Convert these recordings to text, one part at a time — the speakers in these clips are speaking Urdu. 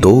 2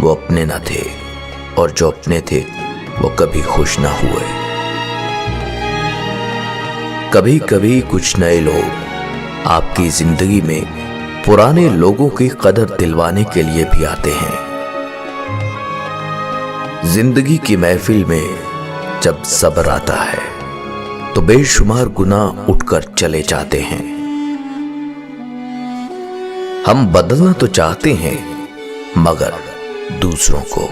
وہ اپنے نہ تھے اور جو اپنے تھے وہ کبھی خوش نہ ہوئے۔ کبھی کبھی کچھ نئے لوگ آپ کی زندگی میں پرانے لوگوں کی قدر دلوانے کے لیے بھی آتے ہیں۔ زندگی کی محفل میں جب صبر آتا ہے تو بے شمار گناہ اٹھ کر چلے جاتے ہیں۔ ہم بدلنا تو چاہتے ہیں مگر دوسروں کو۔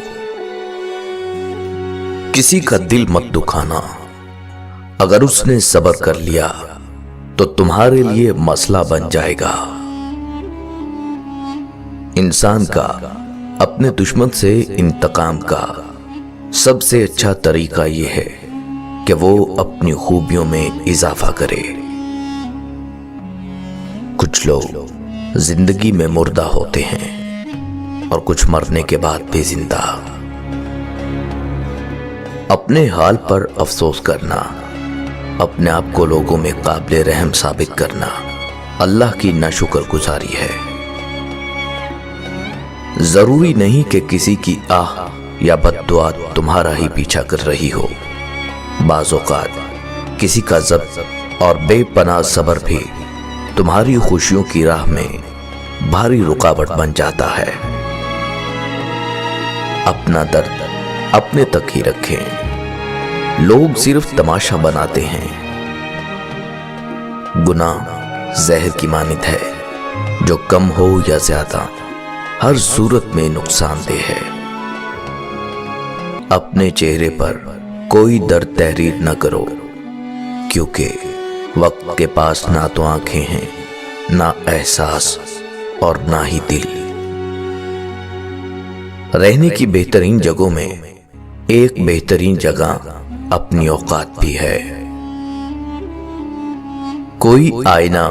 کسی کا دل مت دکھانا، اگر اس نے صبر کر لیا تو تمہارے لیے مسئلہ بن جائے گا۔ انسان کا اپنے دشمن سے انتقام کا سب سے اچھا طریقہ یہ ہے کہ وہ اپنی خوبیوں میں اضافہ کرے۔ کچھ لوگ زندگی میں مردہ ہوتے ہیں اور کچھ مرنے کے بعد بھی زندہ۔ اپنے حال پر افسوس کرنا، اپنے آپ کو لوگوں میں قابل رحم ثابت کرنا اللہ کی ناشکر گزاری ہے۔ ضروری نہیں کہ کسی کی آہ یا بد دعا تمہارا ہی پیچھا کر رہی ہو۔ بعض اوقات کسی کا ضبط اور بے پناہ صبر بھی تمہاری خوشیوں کی راہ میں بھاری رکاوٹ بن جاتا ہے۔ اپنا درد اپنے تک ہی رکھیں، لوگ صرف تماشا بناتے ہیں۔ گناہ زہر کی مانند ہے، جو کم ہو یا زیادہ ہر صورت میں نقصان دہ ہے۔ اپنے چہرے پر کوئی درد تحریر نہ کرو، کیونکہ وقت کے پاس نہ تو آنکھیں ہیں، نہ احساس اور نہ ہی دل۔ رہنے کی بہترین جگہوں میں ایک بہترین جگہ اپنی اوقات بھی ہے۔ کوئی آئینہ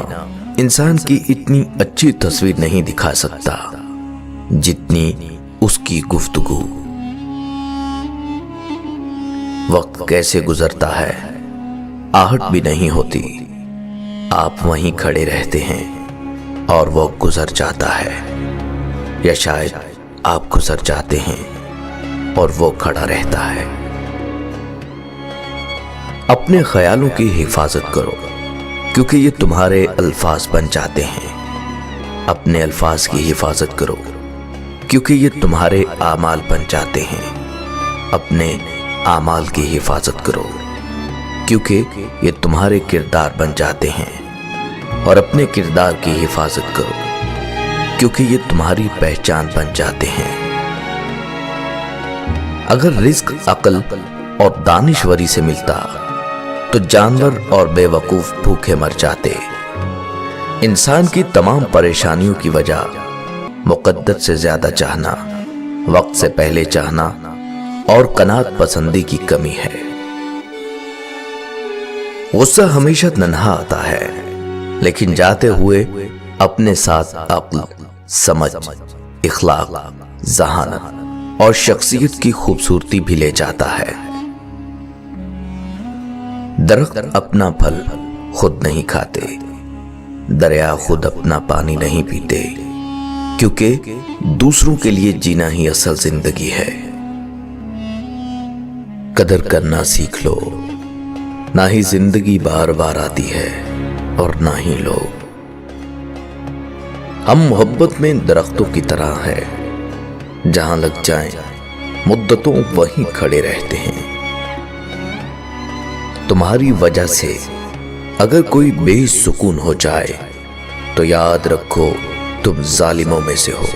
انسان کی اتنی اچھی تصویر نہیں دکھا سکتا جتنی اس کی گفتگو۔ وقت کیسے گزرتا ہے، آہٹ بھی نہیں ہوتی، آپ وہیں کھڑے رہتے ہیں اور وہ گزر جاتا ہے، یا شاید آپ گزر جاتے ہیں اور وہ کھڑا رہتا ہے۔ اپنے خیالوں کی حفاظت کرو، کیونکہ یہ تمہارے الفاظ بن جاتے ہیں۔ اپنے الفاظ کی حفاظت کرو، کیونکہ یہ تمہارے اعمال بن جاتے ہیں۔ اپنے اعمال کی حفاظت کرو، کیونکہ یہ تمہارے کردار بن جاتے ہیں۔ اور اپنے کردار کی حفاظت کرو، کیونکہ یہ تمہاری پہچان بن جاتے ہیں۔ اگر رزق عقل اور دانشوری سے ملتا تو جانور اور بے وقوف بھوکے مر جاتے۔ انسان کی تمام پریشانیوں کی وجہ مقدر سے زیادہ چاہنا، وقت سے پہلے چاہنا اور قناعت پسندی کی کمی ہے۔ غصہ ہمیشہ تنہا آتا ہے، لیکن جاتے ہوئے اپنے ساتھ عقل، سمجھ، اخلاق، ذہانت اور شخصیت کی خوبصورتی بھی لے جاتا ہے۔ درخت اپنا پھل خود نہیں کھاتے، دریا خود اپنا پانی نہیں پیتے، کیونکہ دوسروں کے لیے جینا ہی اصل زندگی ہے۔ قدر کرنا سیکھ لو، نہ ہی زندگی بار بار آتی ہے اور نہ ہی لوگ۔ ہم محبت میں درختوں کی طرح ہے، جہاں لگ جائیں مدتوں وہیں کھڑے رہتے ہیں۔ تمہاری وجہ سے اگر کوئی بے سکون ہو جائے تو یاد رکھو تم ظالموں میں سے ہو۔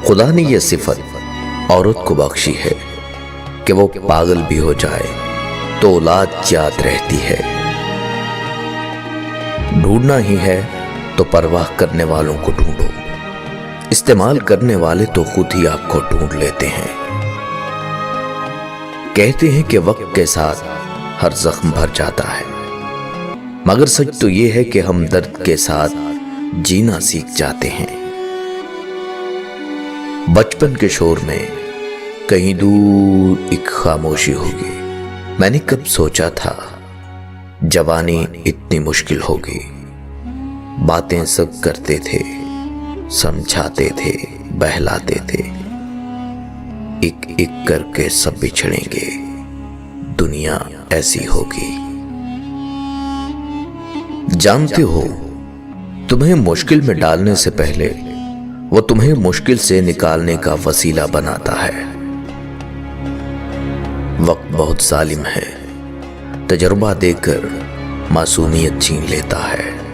خدا نے یہ صفت عورت کو بخشی ہے کہ وہ پاگل بھی ہو جائے تو اولاد یاد رہتی ہے۔ ڈھونڈنا ہی ہے تو پرواہ کرنے والوں کو ڈھونڈو، استعمال کرنے والے تو خود ہی آپ کو ڈھونڈ لیتے ہیں۔ کہتے ہیں کہ وقت کے ساتھ ہر زخم بھر جاتا ہے، مگر سچ تو یہ ہے کہ ہم درد کے ساتھ جینا سیکھ جاتے ہیں۔ بچپن کے شور میں کہیں دور ایک خاموشی ہوگی۔ میں نے کب سوچا تھا جوانی اتنی مشکل ہوگی۔ باتیں سب کرتے تھے، سمجھاتے تھے، بہلاتے تھے، ایک ایک کر کے سب بچھڑیں گے، دنیا ایسی ہوگی۔ جانتے ہو تمہیں مشکل میں ڈالنے سے پہلے وہ تمہیں مشکل سے نکالنے کا وسیلہ بناتا ہے۔ وقت بہت ظالم ہے، تجربہ دے کر معصومیت چھین لیتا ہے۔